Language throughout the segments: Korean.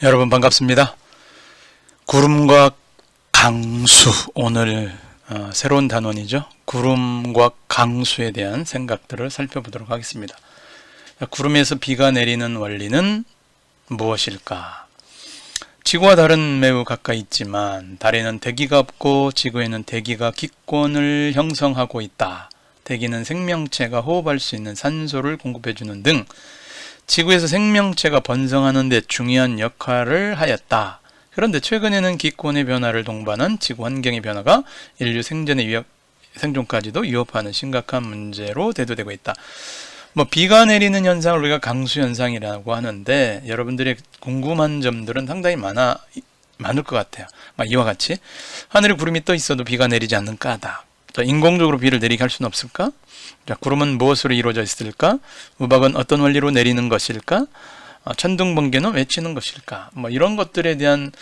여러분 반갑습니다. 구름과 강수, 오늘 새로운 단원이죠. 구름과 강수에 대한 생각들을 살펴보도록 하겠습니다. 구름에서 비가 내리는 원리는 무엇일까? 지구와 달은 매우 가까이 있지만 달에는 대기가 없고 지구에는 대기가 기권을 형성하고 있다. 대기는 생명체가 호흡할 수 있는 산소를 공급해주는 등 지구에서 생명체가 번성하는 데 중요한 역할을 하였다. 그런데 최근에는 기권의 변화를 동반한 지구 환경의 변화가 인류 생존까지도 위협하는 심각한 문제로 대두되고 있다. 비가 내리는 현상을 우리가 강수 현상이라고 하는데 여러분들의 궁금한 점들은 상당히 많을 것 같아요. 이와 같이 하늘에 구름이 떠 있어도 비가 내리지 않는 까닭. 인공적으로 비를 내리게 할 수는 없을까? 구름은 무엇으로 이루어져 있을까? 우박은 어떤 원리로 내리는 것일까? 천둥, 번개는 왜 치는 것일까? 이런 것들에 대한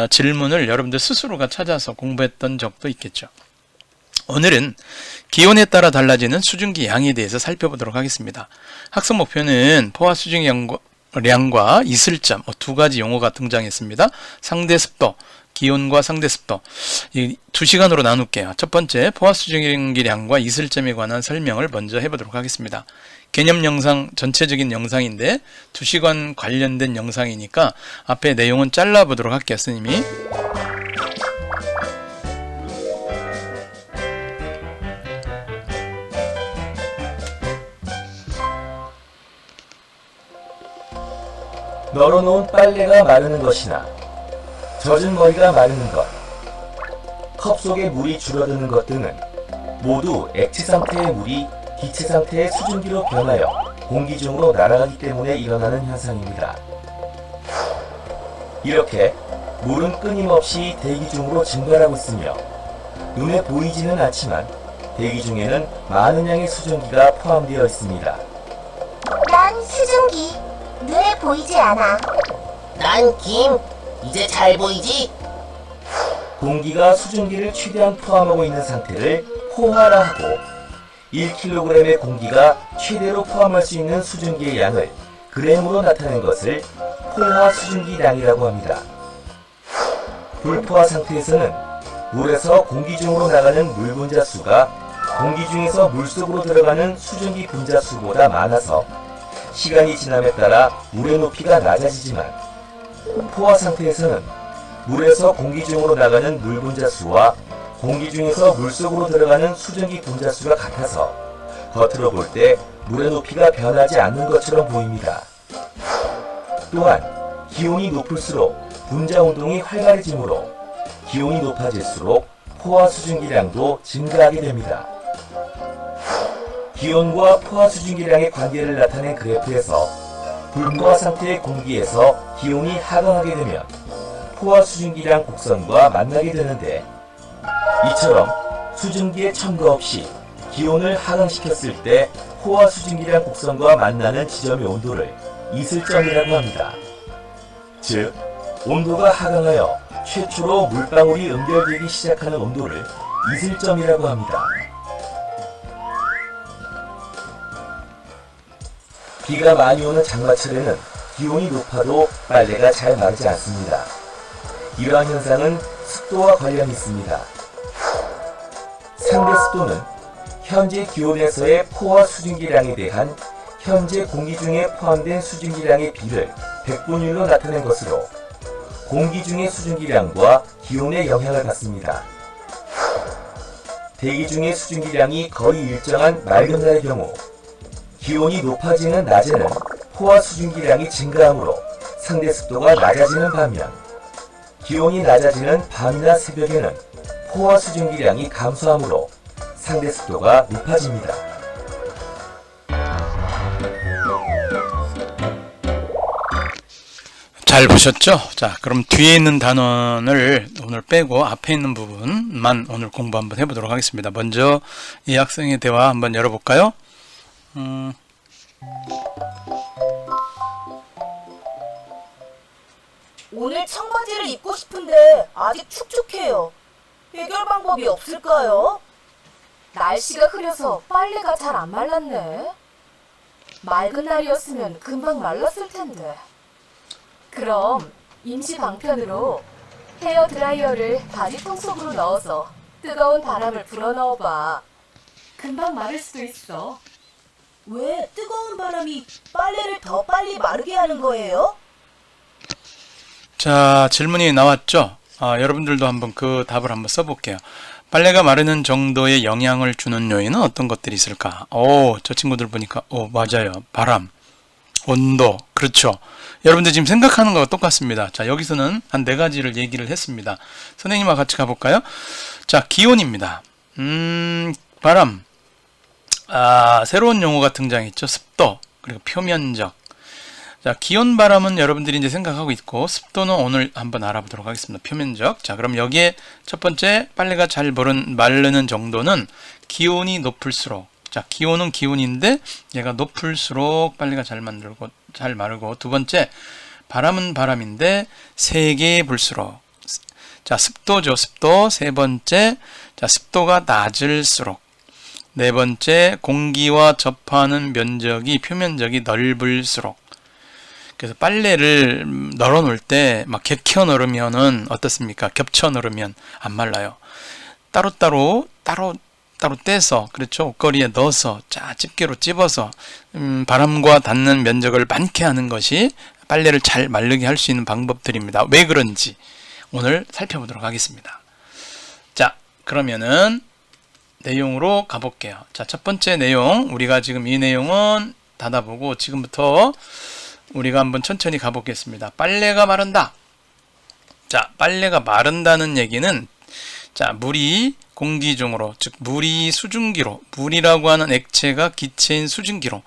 질문을 여러분들 스스로가 찾아서 공부했던 적도 있겠죠. 오늘은 기온에 따라 달라지는 수증기 양에 대해서 살펴보도록 하겠습니다. 학습 목표는 포화 수증기 양과 이슬점 두 가지 용어가 등장했습니다. 상대 습도, 기온과 상대 습도, 이 2시간으로 나눌게요. 첫 번째, 포화 수증기량과 이슬점에 관한 설명을 먼저 해보도록 하겠습니다. 개념 영상, 전체적인 영상인데 2시간 관련된 영상이니까 앞에 내용은 잘라보도록 할게요. 스님이. 널어놓은 빨래가 마르는 것이나 젖은 머리가 마르는 것, 컵 속에 물이 줄어드는 것 등은 모두 액체 상태의 물이 기체 상태의 수증기로 변하여 공기 중으로 날아가기 때문에 일어나는 현상입니다. 이렇게 물은 끊임없이 대기 중으로 증발하고 있으며 눈에 보이지는 않지만 대기 중에는 많은 양의 수증기가 포함되어 있습니다. 난 수증기, 눈에 보이지 않아. 난 김, 이제 잘 보이지? 공기가 수증기를 최대한 포함하고 있는 상태를 포화라 하고 1kg의 공기가 최대로 포함할 수 있는 수증기의 양을 그램으로 나타낸 것을 포화 수증기량이라고 합니다. 불포화 상태에서는 물에서 공기 중으로 나가는 물 분자 수가 공기 중에서 물속으로 들어가는 수증기 분자 수보다 많아서 시간이 지남에 따라 물의 높이가 낮아지지만 포화 상태에서는 물에서 공기 중으로 나가는 물 분자 수와 공기 중에서 물속으로 들어가는 수증기 분자 수가 같아서 겉으로 볼 때 물의 높이가 변하지 않는 것처럼 보입니다. 또한 기온이 높을수록 분자 운동이 활발해지므로 기온이 높아질수록 포화 수증기량도 증가하게 됩니다. 기온과 포화 수증기량의 관계를 나타낸 그래프에서 불포화 상태의 공기에서 기온이 하강하게 되면 포화 수증기량 곡선과 만나게 되는데 이처럼 수증기의 첨가 없이 기온을 하강시켰을 때 포화 수증기량 곡선과 만나는 지점의 온도를 이슬점이라고 합니다. 즉, 온도가 하강하여 최초로 물방울이 응결되기 시작하는 온도를 이슬점이라고 합니다. 비가 많이 오는 장마철에는 기온이 높아도 빨래가 잘 마르지 않습니다. 이러한 현상은 습도와 관련이 있습니다. 상대 습도는 현재 기온에서의 포화 수증기량에 대한 현재 공기 중에 포함된 수증기량의 비를 백분율로 나타낸 것으로 공기 중의 수증기량과 기온에 영향을 받습니다. 대기 중의 수증기량이 거의 일정한 맑은 날의 경우 기온이 높아지는 낮에는 포화 수증기량이 증가하므로 상대 습도가 낮아지는 반면 기온이 낮아지는 밤이나 새벽에는 포화 수증기량이 감소하므로 상대 습도가 높아집니다. 잘 보셨죠? 자, 그럼 뒤에 있는 단원을 오늘 빼고 앞에 있는 부분만 오늘 공부 한번 해보도록 하겠습니다. 먼저 이 학생의 대화 한번 열어볼까요? 오늘 청바지를 입고 싶은데 아직 축축해요. 해결 방법이 없을까요? 날씨가 흐려서 빨래가 잘 안 말랐네. 맑은 날이었으면 금방 말랐을 텐데. 그럼 임시 방편으로 헤어 드라이어를 바지통 속으로 넣어서 뜨거운 바람을 불어넣어봐. 금방 마를 수도 있어. 왜 뜨거운 바람이 빨래를 더 빨리 마르게 하는 거예요? 자, 질문이 나왔죠? 여러분들도 한번 그 답을 한번 써볼게요. 빨래가 마르는 정도의 영향을 주는 요인은 어떤 것들이 있을까? 저 친구들 보니까, 맞아요. 바람, 온도, 그렇죠. 여러분들 지금 생각하는 거와 똑같습니다. 자, 여기서는 한 4가지를 얘기를 했습니다. 선생님과 같이 가볼까요? 자, 기온입니다. 바람, 새로운 용어가 등장했죠. 습도, 그리고 표면적. 자, 기온, 바람은 여러분들이 이제 생각하고 있고, 습도는 오늘 한번 알아보도록 하겠습니다. 표면적. 자, 그럼 여기에 첫 번째 빨래가 잘 마르는 정도는 기온이 높을수록, 자, 기온은 기온인데 얘가 높을수록 빨래가 잘 마르고, 두 번째 바람은 바람인데 세게 불수록, 자, 습도죠. 습도. 세 번째, 자, 습도가 낮을수록, 네 번째 공기와 접하는 면적이 표면적이 넓을수록. 그래서 빨래를 널어 놓을 때 막 객혀 넣으면은 어떻습니까? 겹쳐 넣으면 안 말라요. 따로 떼서, 그렇죠? 옷걸이에 넣어서 집게로 찝어서 바람과 닿는 면적을 많게 하는 것이 빨래를 잘 마르게 할 수 있는 방법들입니다. 왜 그런지 오늘 살펴보도록 하겠습니다. 자, 그러면은 내용으로 가볼게요. 자, 첫 번째 내용, 우리가 지금 이 내용은 닫아보고 지금부터 우리가 한번 천천히 가보겠습니다. 빨래가 마른다. 자, 빨래가 마른다는 얘기는, 자, 물이 공기 중으로, 즉 물이 수증기로, 물이라고 하는 액체가 기체인 수증기로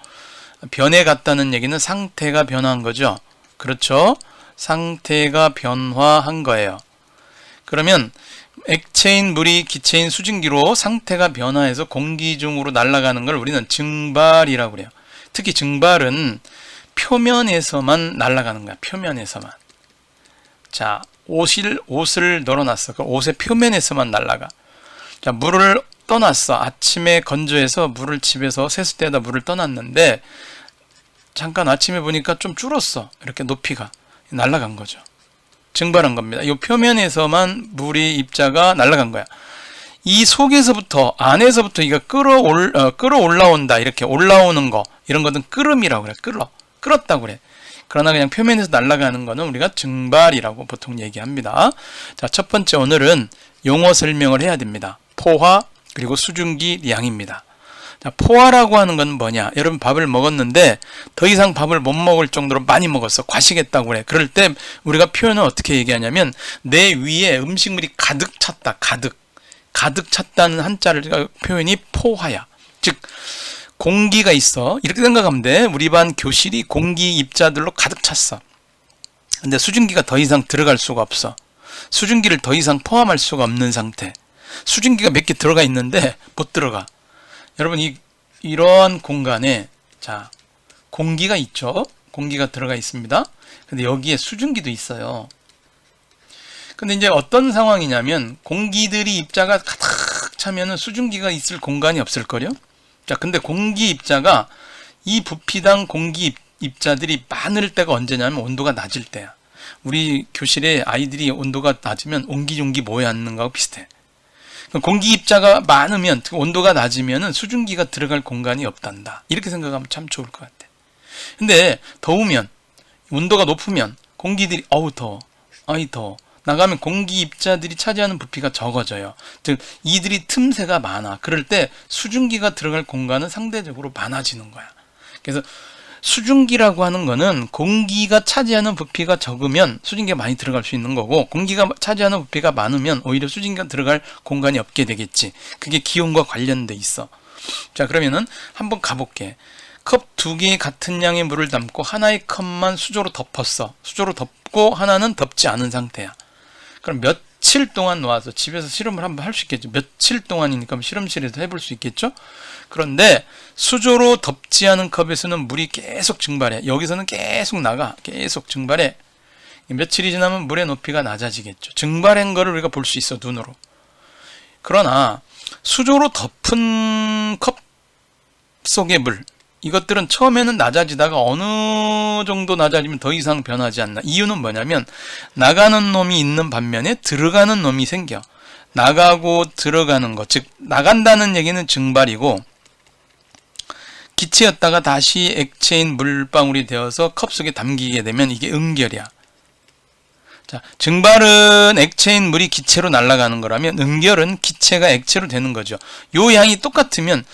변해갔다는 얘기는 상태가 변화한 거죠. 그렇죠? 상태가 변화한 거예요. 그러면 액체인 물이 기체인 수증기로 상태가 변화해서 공기 중으로 날아가는 걸 우리는 증발이라고 그래요. 특히 증발은 표면에서만 날아가는 거야. 표면에서만. 자, 옷을 널어놨어. 그 옷의 표면에서만 날아가. 자, 물을 떠났어. 아침에 건조해서 물을 집에서 세숫대에다 물을 떠났는데 잠깐 아침에 보니까 좀 줄었어. 이렇게 높이가 날아간 거죠. 증발한 겁니다. 이 표면에서만 물의 입자가 날아간 거야. 이 속에서부터, 안에서부터 이가 끌어올라온다. 이렇게 올라오는 거, 이런 것은 끓음이라고 그래. 끓었다고 그래. 그러나 그냥 표면에서 날아가는 거는 우리가 증발이라고 보통 얘기합니다. 자, 첫 번째 오늘은 용어 설명을 해야 됩니다. 포화, 그리고 수증기 양입니다. 자, 포화라고 하는 건 뭐냐? 여러분 밥을 먹었는데 더 이상 밥을 못 먹을 정도로 많이 먹었어. 과식했다고 그래. 그럴 때 우리가 표현을 어떻게 얘기하냐면 내 위에 음식물이 가득 찼다. 가득 찼다는 한자를 표현이 포화야. 즉 공기가 있어. 이렇게 생각하면 돼. 우리 반 교실이 공기 입자들로 가득 찼어. 근데 수증기가 더 이상 들어갈 수가 없어. 수증기를 더 이상 포함할 수가 없는 상태. 수증기가 몇 개 들어가 있는데 못 들어가. 여러분 이러한 공간에, 자, 공기가 있죠. 공기가 들어가 있습니다. 근데 여기에 수증기도 있어요. 근데 이제 어떤 상황이냐면 공기들이 입자가 가득 차면은 수증기가 있을 공간이 없을걸요. 자, 근데 공기 입자가 이 부피당 공기 입자들이 많을 때가 언제냐면 온도가 낮을 때야. 우리 교실에 아이들이 온도가 낮으면 옹기종기 모여 앉는 거하고 비슷해. 공기 입자가 많으면, 온도가 낮으면 수증기가 들어갈 공간이 없단다. 이렇게 생각하면 참 좋을 것 같아. 근데 더우면, 온도가 높으면 공기들이 더워. 나가면 공기 입자들이 차지하는 부피가 적어져요. 즉 이들이 틈새가 많아. 그럴 때 수증기가 들어갈 공간은 상대적으로 많아지는 거야. 그래서 수증기라고 하는 거는 공기가 차지하는 부피가 적으면 수증기가 많이 들어갈 수 있는 거고, 공기가 차지하는 부피가 많으면 오히려 수증기가 들어갈 공간이 없게 되겠지. 그게 기온과 관련돼 있어. 자, 그러면은 한번 가볼게. 컵 2개의 같은 양의 물을 담고 하나의 컵만 수조로 덮었어. 수조로 덮고 하나는 덮지 않은 상태야. 그럼 며칠 동안 놓아서 집에서 실험을 한번 할 수 있겠죠. 며칠 동안이니까 실험실에서 해볼 수 있겠죠. 그런데 수조로 덮지 않은 컵에서는 물이 계속 증발해. 여기서는 계속 나가. 계속 증발해. 며칠이 지나면 물의 높이가 낮아지겠죠. 증발한 거를 우리가 볼 수 있어, 눈으로. 그러나 수조로 덮은 컵 속의 물, 이것들은 처음에는 낮아지다가 어느 정도 낮아지면 더 이상 변하지 않나. 이유는 뭐냐면 나가는 놈이 있는 반면에 들어가는 놈이 생겨. 나가고 들어가는 것, 즉 나간다는 얘기는 증발이고 기체였다가 다시 액체인 물방울이 되어서 컵 속에 담기게 되면 이게 응결이야. 자, 증발은 액체인 물이 기체로 날아가는 거라면 응결은 기체가 액체로 되는 거죠. 요 양이 똑같으면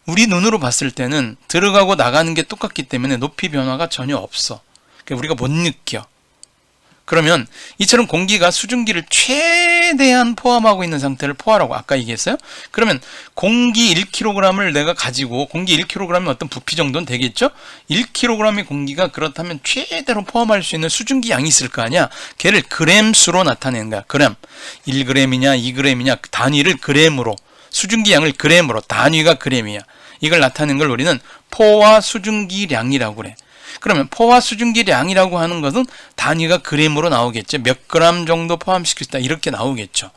우리 눈으로 봤을 때는 들어가고 나가는 게 똑같기 때문에 높이 변화가 전혀 없어. 그러니까 우리가 못 느껴. 그러면 이처럼 공기가 수증기를 최대한 포함하고 있는 상태를 포화라고 아까 얘기했어요. 그러면 공기 1kg을 내가 가지고 공기 1kg이면 어떤 부피 정도는 되겠죠. 1kg의 공기가 그렇다면 최대로 포함할 수 있는 수증기 양이 있을 거 아니야. 걔를 그램수로 나타내는 거야. 그램. 1g이냐 2g이냐 단위를 그램으로, 수증기 양을 그램으로, 단위가 그램이야. 이걸 나타내는 걸 우리는 포화 수증기량이라고 그래. 그러면 포화 수증기량이라고 하는 것은 단위가 그램으로 나오겠죠. 몇 그램 정도 포함시킬 수 있다. 이렇게 나오겠죠.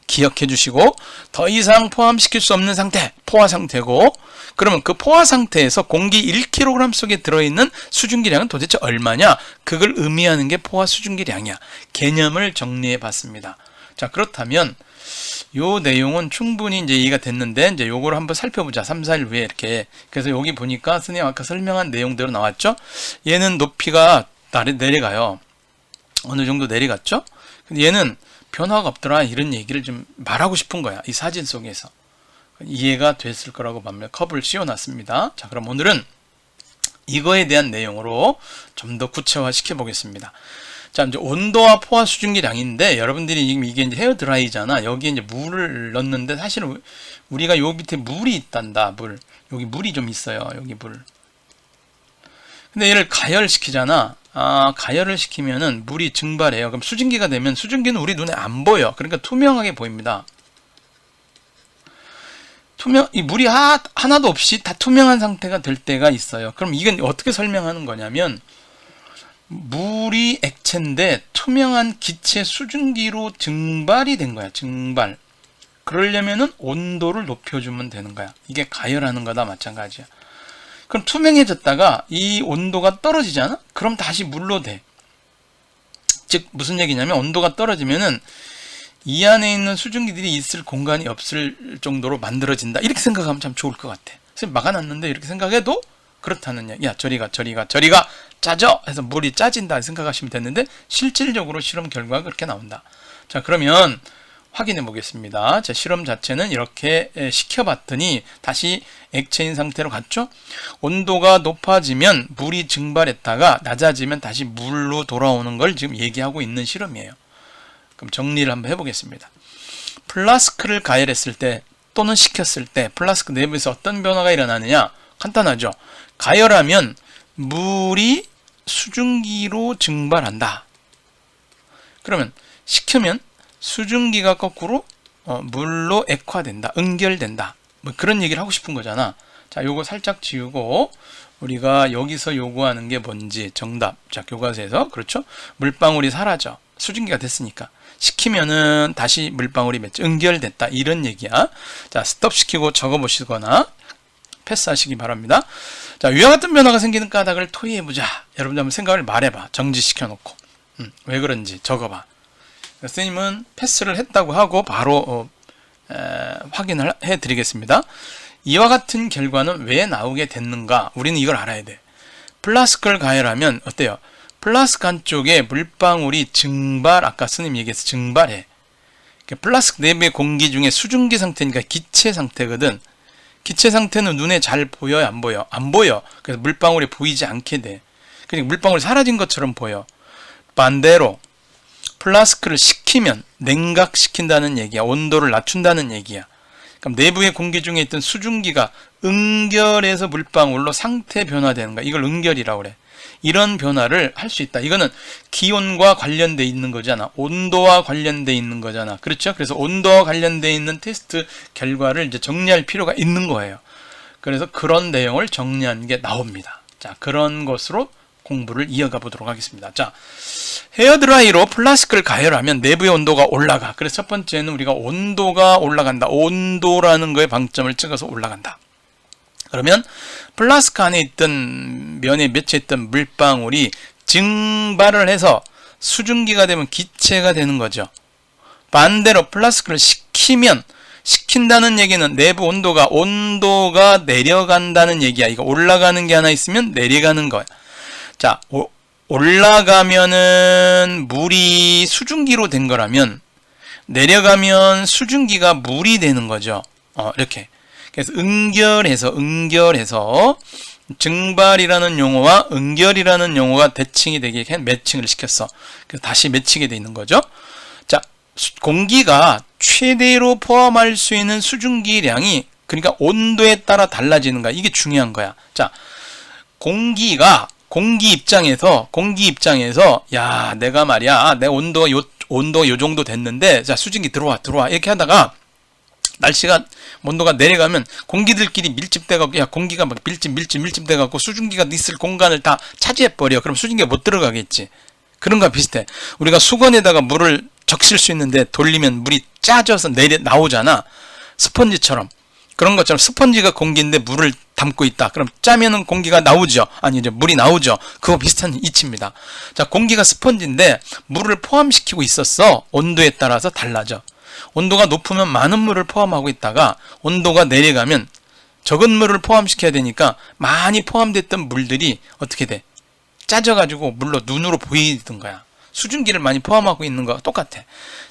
기억해 주시고, 더 이상 포함시킬 수 없는 상태, 포화 상태고, 그러면 그 포화 상태에서 공기 1kg 속에 들어있는 수증기량은 도대체 얼마냐? 그걸 의미하는 게 포화 수증기량이야. 개념을 정리해 봤습니다. 자, 그렇다면 요 내용은 충분히 이제 이해가 됐는데, 이제 요거를 한번 살펴보자. 3, 4일 후에 이렇게. 그래서 여기 보니까 선생님 아까 설명한 내용대로 나왔죠? 얘는 높이가 내려가요. 어느 정도 내려갔죠? 근데 얘는 변화가 없더라. 이런 얘기를 좀 말하고 싶은 거야. 이 사진 속에서. 이해가 됐을 거라고 봅니다. 컵을 씌워놨습니다. 자, 그럼 오늘은 이거에 대한 내용으로 좀 더 구체화 시켜보겠습니다. 자, 이제 온도와 포화 수증기량인데, 여러분들이 지금 이게 이제 헤어 드라이잖아. 여기에 이제 물을 넣는데, 사실은 우리가 요 밑에 물이 있단다. 물. 여기 물이 좀 있어요. 여기 물. 근데 얘를 가열시키잖아. 가열을 시키면은 물이 증발해요. 그럼 수증기가 되면, 수증기는 우리 눈에 안 보여. 그러니까 투명하게 보입니다. 이 물이 하나도 없이 다 투명한 상태가 될 때가 있어요. 그럼 이건 어떻게 설명하는 거냐면, 물이 액체인데 투명한 기체 수증기로 증발이 된 거야. 증발. 그러려면은 온도를 높여주면 되는 거야. 이게 가열하는 거다 마찬가지야. 그럼 투명해졌다가 이 온도가 떨어지잖아? 그럼 다시 물로 돼. 즉 무슨 얘기냐면, 온도가 떨어지면은 이 안에 있는 수증기들이 있을 공간이 없을 정도로 만들어진다. 이렇게 생각하면 참 좋을 것 같아. 선생님 막아놨는데 이렇게 생각해도 그렇다는 얘기. 야, 저리가 짜져! 해서 물이 짜진다 생각하시면 됐는데, 실질적으로 실험 결과가 그렇게 나온다. 자, 그러면 확인해 보겠습니다. 자, 실험 자체는 이렇게 시켜봤더니 다시 액체인 상태로 갔죠? 온도가 높아지면 물이 증발했다가 낮아지면 다시 물로 돌아오는 걸 지금 얘기하고 있는 실험이에요. 그럼 정리를 한번 해보겠습니다. 플라스크를 가열했을 때 또는 식혔을 때 플라스크 내부에서 어떤 변화가 일어나느냐? 간단하죠. 가열하면 물이 수증기로 증발한다. 그러면 식히면 수증기가 거꾸로 물로 액화된다. 응결된다. 뭐 그런 얘기를 하고 싶은 거잖아. 자, 요거 살짝 지우고 우리가 여기서 요구하는 게 뭔지 정답. 자, 교과서에서 그렇죠? 물방울이 사라져. 수증기가 됐으니까. 식히면은 다시 물방울이 맺죠. 응결됐다. 이런 얘기야. 자, 스톱 시키고 적어보시거나 패스하시기 바랍니다. 자, 위와 같은 변화가 생기는 까닭을 토의해보자. 여러분들 한번 생각을 말해봐. 정지시켜놓고. 왜 그런지 적어봐. 선생님은 패스를 했다고 하고 바로 확인을 해드리겠습니다. 이와 같은 결과는 왜 나오게 됐는가? 우리는 이걸 알아야 돼. 플라스크를 가열하면 어때요? 플라스크 안쪽에 물방울이 증발, 아까 스님 얘기해서 증발해. 플라스크 내부의 공기 중에 수증기 상태니까 기체 상태거든. 기체 상태는 눈에 잘 보여요? 안 보여? 안 보여. 그래서 물방울이 보이지 않게 돼. 그러니까 물방울이 사라진 것처럼 보여. 반대로 플라스크를 식히면 냉각시킨다는 얘기야. 온도를 낮춘다는 얘기야. 그럼 내부의 공기 중에 있던 수증기가 응결해서 물방울로 상태 변화되는 거야. 이걸 응결이라고 그래. 이런 변화를 할 수 있다. 이거는 기온과 관련돼 있는 거잖아. 온도와 관련돼 있는 거잖아. 그렇죠? 그래서 온도와 관련돼 있는 테스트 결과를 이제 정리할 필요가 있는 거예요. 그래서 그런 내용을 정리한 게 나옵니다. 자, 그런 것으로 공부를 이어가 보도록 하겠습니다. 자, 헤어드라이로 플라스크를 가열하면 내부의 온도가 올라가. 그래서 첫 번째는 우리가 온도가 올라간다. 온도라는 거에 방점을 찍어서 올라간다. 그러면 플라스크 안에 있던 면에 맺혀 있던 물방울이 증발을 해서 수증기가 되면 기체가 되는 거죠. 반대로 플라스크를 식힌다는 얘기는 내부 온도가 내려간다는 얘기야. 이거 올라가는 게 하나 있으면 내려가는 거야. 자, 올라가면은 물이 수증기로 된 거라면 내려가면 수증기가 물이 되는 거죠. 이렇게. 그래서 응결해서 증발이라는 용어와 응결이라는 용어가 대칭이 되게 매칭을 시켰어. 그래서 다시 맺히게 돼 있는 거죠. 자, 공기가 최대로 포함할 수 있는 수증기량이 그러니까 온도에 따라 달라지는 거야. 이게 중요한 거야. 자, 공기 입장에서 야, 내가 말이야. 내 온도 요 정도 됐는데 자, 수증기 들어와 이렇게 하다가 날씨가 온도가 내려가면 공기들끼리 밀집돼 갖고 야, 공기가 막 밀집돼 갖고 수증기가 있을 공간을 다 차지해 버려. 그럼 수증기가 못 들어가겠지. 그런 거랑 비슷해. 우리가 수건에다가 물을 적실 수 있는데 돌리면 물이 짜져서 나오잖아. 스펀지처럼. 그런 것처럼 스펀지가 공기인데 물을 담고 있다. 그럼 짜면은 공기가 나오죠. 아니, 이제 물이 나오죠. 그거 비슷한 이치입니다. 자, 공기가 스펀지인데 물을 포함시키고 있었어. 온도에 따라서 달라져. 온도가 높으면 많은 물을 포함하고 있다가 온도가 내려가면 적은 물을 포함시켜야 되니까 많이 포함됐던 물들이 어떻게 돼? 짜져가지고 물로 눈으로 보이는 거야. 수증기를 많이 포함하고 있는 거와 똑같아.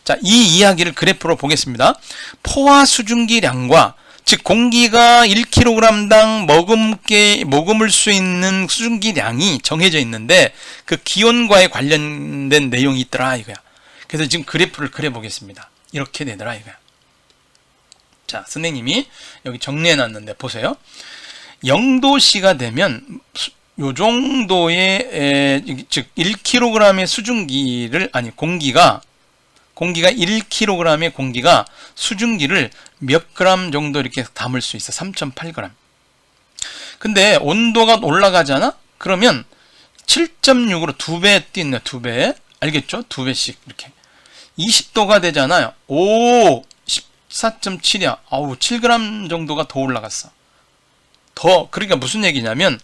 자, 이 이야기를 그래프로 보겠습니다. 포화 수증기량과 즉 공기가 1kg당 머금을 수 있는 수증기량이 정해져 있는데 그 기온과의 관련된 내용이 있더라 이거야. 그래서 지금 그래프를 그려보겠습니다. 이렇게 되더라 이거야. 자, 선생님이 여기 정리해 놨는데 보세요. 0도씨가 되면 요 정도의 즉 1kg의 수증기를 공기가 1kg의 공기가 수증기를 몇 그램 정도 이렇게 담을 수 있어. 3.8g. 근데 온도가 올라가잖아? 그러면 7.6으로 2배 뛰네. 2배. 알겠죠? 2배씩 이렇게. 20도가 되잖아요. 오! 14.7이야. 아우, 7g 정도가 더 올라갔어. 그러니까 무슨 얘기냐면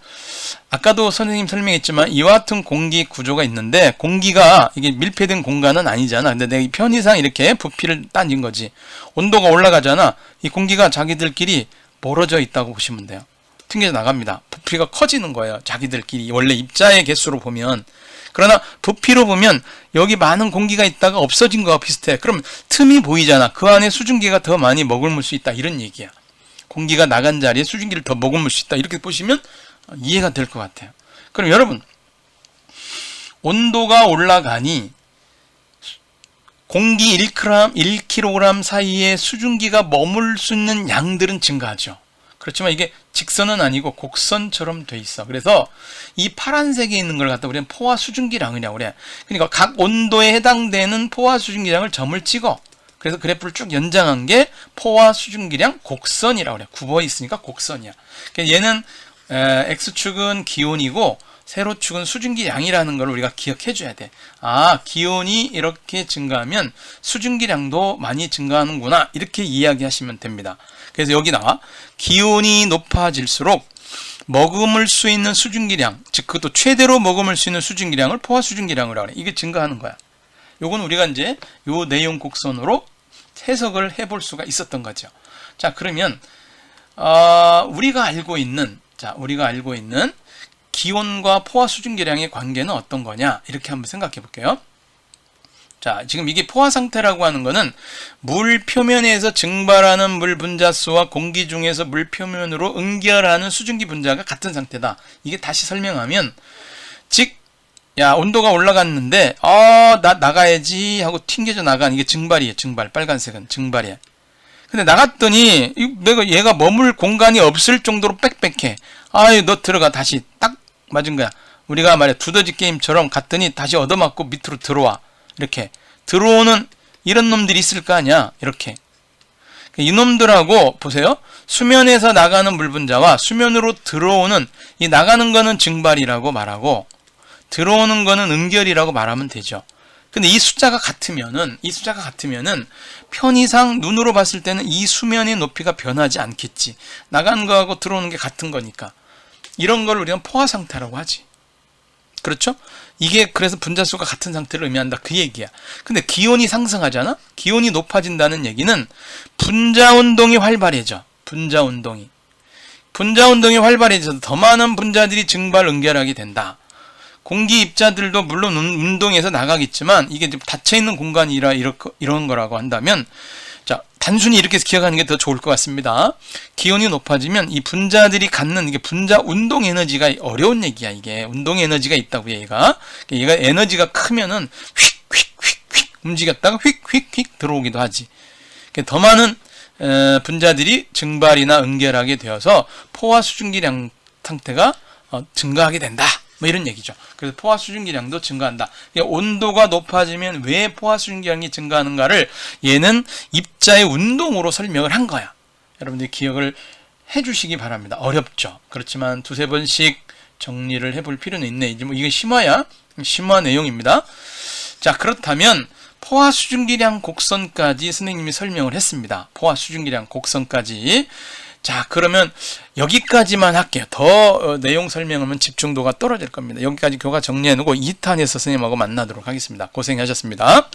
아까도 선생님 설명했지만 이와 같은 공기 구조가 있는데 공기가 이게 밀폐된 공간은 아니잖아. 근데 내가 편의상 이렇게 부피를 따진 거지. 온도가 올라가잖아. 이 공기가 자기들끼리 멀어져 있다고 보시면 돼요. 튕겨져 나갑니다. 부피가 커지는 거예요. 자기들끼리 원래 입자의 개수로 보면. 그러나 부피로 보면 여기 많은 공기가 있다가 없어진 거와 비슷해. 그럼 틈이 보이잖아. 그 안에 수증기가 더 많이 머금을 수 있다. 이런 얘기야. 공기가 나간 자리에 수증기를 더 머금을 수 있다. 이렇게 보시면 이해가 될 것 같아요. 그럼 여러분, 온도가 올라가니 공기 1kg 사이에 수증기가 머물 수 있는 양들은 증가하죠. 그렇지만 이게 직선은 아니고 곡선처럼 돼 있어. 그래서 이 파란색에 있는 걸 갖다 우리는 포화 수증기량이라고 그래. 그러니까 각 온도에 해당되는 포화 수증기량을 점을 찍어. 그래서 그래프를 쭉 연장한 게 포화 수증기량 곡선이라고 그래. 굽어 있으니까 곡선이야. 그러니까 얘는 X축은 기온이고 세로축은 수증기량이라는 걸 우리가 기억해 줘야 돼. 아, 기온이 이렇게 증가하면 수증기량도 많이 증가하는구나. 이렇게 이야기하시면 됩니다. 그래서 여기 나와 기온이 높아질수록 머금을 수 있는 수증기량, 즉 그것도 최대로 머금을 수 있는 수증기량을 포화 수증기량이라고 그래. 이게 증가하는 거야. 요건 우리가 이제 요 내용 곡선으로 해석을 해볼 수가 있었던 거죠. 자, 그러면 우리가 알고 있는 기온과 포화 수증기량의 관계는 어떤 거냐 이렇게 한번 생각해 볼게요. 자, 지금 이게 포화 상태라고 하는 거는 물 표면에서 증발하는 물 분자수와 공기 중에서 물 표면으로 응결하는 수증기 분자가 같은 상태다. 이게 다시 설명하면 즉 야, 온도가 올라갔는데 나 나가야지 하고 튕겨져 나간 이게 증발이에요. 증발. 빨간색은 증발이야. 근데 나갔더니 얘가 머물 공간이 없을 정도로 빽빽해. 아유, 너 들어가. 다시 딱 맞은 거야. 우리가 말해 두더지 게임처럼 갔더니 다시 얻어맞고 밑으로 들어와. 이렇게 들어오는 이런 놈들이 있을 거 아니야. 이렇게. 이 놈들하고 보세요. 수면에서 나가는 물 분자와 수면으로 들어오는 이 나가는 거는 증발이라고 말하고 들어오는 거는 응결이라고 말하면 되죠. 근데 이 숫자가 같으면은 편의상 눈으로 봤을 때는 이 수면의 높이가 변하지 않겠지. 나가는 거하고 들어오는 게 같은 거니까. 이런 걸 우리는 포화 상태라고 하지. 그렇죠? 이게 그래서 분자수가 같은 상태를 의미한다 그 얘기야. 근데 기온이 상승하잖아? 기온이 높아진다는 얘기는 분자 운동이 활발해져. 분자 운동이 활발해져서 더 많은 분자들이 증발 응결하게 된다. 공기 입자들도 물론 운동에서 나가겠지만 이게 닫혀있는 공간이라 이런 거라고 한다면, 자, 단순히 이렇게 기억하는 게 더 좋을 것 같습니다. 기온이 높아지면 이 분자들이 갖는 이게 분자 운동 에너지가 어려운 얘기야. 이게 운동 에너지가 있다고 얘가 에너지가 크면은 휙휙휙휙 움직였다가 휙휙휙 들어오기도 하지. 더 많은 분자들이 증발이나 응결하게 되어서 포화 수증기량 상태가 증가하게 된다. 뭐 이런 얘기죠. 그래서 포화 수증기량도 증가한다. 온도가 높아지면 왜 포화 수증기량이 증가하는가를 얘는 입자의 운동으로 설명을 한 거야. 여러분들이 기억을 해주시기 바랍니다. 어렵죠. 그렇지만 두세 번씩 정리를 해볼 필요는 있네. 이제 뭐 이건 심화야. 심화 내용입니다. 자, 그렇다면 포화 수증기량 곡선까지 선생님이 설명을 했습니다. 포화 수증기량 곡선까지. 자, 그러면 여기까지만 할게요. 더 내용 설명하면 집중도가 떨어질 겁니다. 여기까지 교과 정리해놓고 2탄에서 선생님하고 만나도록 하겠습니다. 고생하셨습니다.